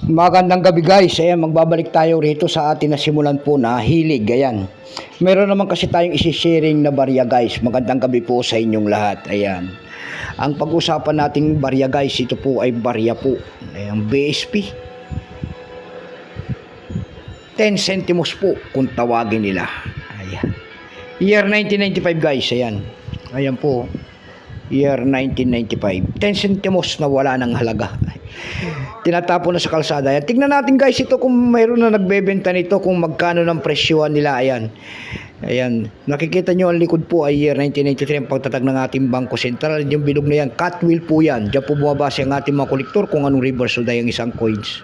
Magandang gabi guys. Ayan, magbabalik tayo rito sa atin na simulan po na hilig. Ayan. Meron naman kasi tayong isi-sharing na barya guys. Magandang gabi po sa inyong lahat. Ayan. Ang pag-usapan nating barya guys, ito po ay barya po. Ayan, BSP. 10 centimos po kung tawagin nila. Ayan. Year 1995 guys. Ayan. Ayan po. Year 1995. 10 centimos na wala ng halaga. Tinatapon na sa kalsada. Ayan. Tignan natin guys ito kung mayroon na nagbebenta nito, kung magkano ng presyohan nila. Ayan. Ayan. Nakikita nyo ang likod po ay year 1993 ang pagtatag ng ating Bangko Sentral. Yung bilog na yan, cut wheel po yan. Diyan po bumabase ang ating mga kolektor kung anong reverse o ang isang coins.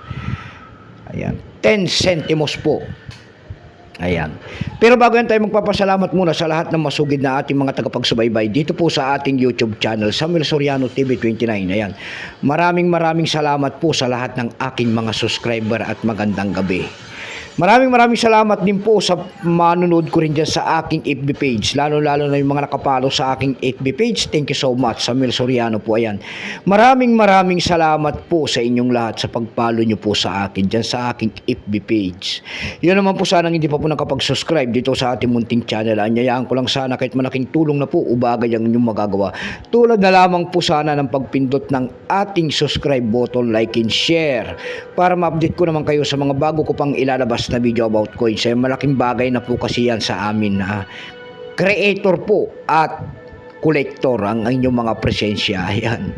Ayan. 10 centimos po. Ayan. Pero bago yan tayo magpapasalamat muna sa lahat ng masugid na ating mga tagapagsubaybay dito po sa ating YouTube channel, Samuel Soriano TV 29. Ayan. Maraming salamat po sa lahat ng aking mga subscriber at magandang gabi. Maraming salamat din po sa manonood ko rin dyan sa aking FB page. Lalo na yung mga nakapalo sa aking FB page. Thank you so much, Samuel Soriano po. Ayan. Maraming salamat po sa inyong lahat sa pagpalo nyo po sa akin dyan sa aking FB page. Yun naman po sana hindi pa po nakapag-subscribe dito sa ating munting channel. Anyayaan ko lang sana kahit malaking tulong na po ubagay ang inyong magagawa. Tulad na lamang po sana ng pagpindot ng ating subscribe button, like and share para ma-update ko naman kayo sa mga bago ko pang ilalabas na video about coins. Ay malaking bagay na po kasi yan sa amin na creator po at collector ang inyong mga presensya. Ayan.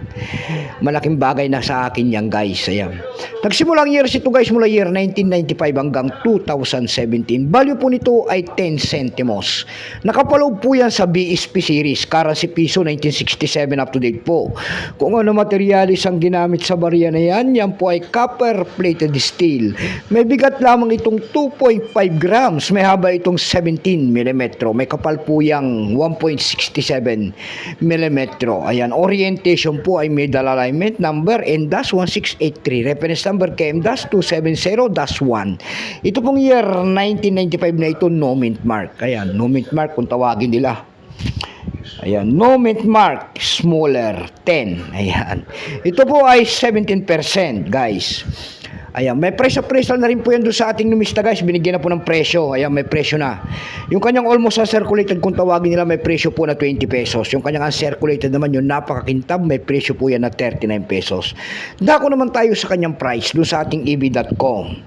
Malaking bagay na sa akin yan guys. Ayan. Nagsimula ang years ito guys mula year 1995 hanggang 2017. Value po nito ay 10 centimos. Nakapaloob po yan sa BSP series. Currency piso 1967 up to date po. Kung ano materialis ang ginamit sa barya na yan, yan po ay copper plated steel. May bigat lamang itong 2.5 grams. May haba itong 17 mm. May kapal po yang 1.67 milimetro. Ayan, orientation po ay may alignment number N-1683. Reference number KM-270-1. Ito pong year 1995 na ito, no mint mark. Ayan, no mint mark kung tawagin nila. Ayan, no mint mark, smaller, 10. Ayan. Ito po ay 17% guys. Ayan, may presyo na rin po yan doon sa ating numista guys. Binigyan na po ng presyo. Ayan, may presyo na. Yung kanyang almost uncirculated kung tawagin nila, may presyo po na 20 pesos. Yung kanyang uncirculated naman, yung napakakintab, may presyo po yan na 39 pesos. Dako naman tayo sa kanyang price doon sa ating eb.com.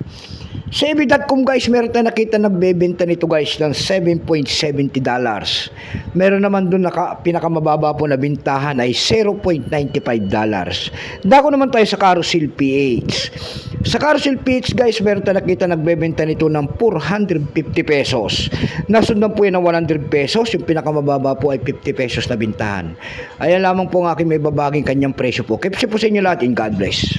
Sa eb.com guys, meron tayo nakita nagbebenta nito guys ng $7.70. Meron naman doon pinakamababa po na bintahan ay $0.95. Dako naman tayo sa Carousel PH. Sa Carousel PH guys, meron tayo nakita nagbebenta nito ng 450 pesos. Nasundan po yan ng 100 pesos. Yung pinakamababa po ay 50 pesos na bintahan. Ayan lamang po ang aking may babaging kanyang presyo po. Keep po sa inyo lahat and God bless.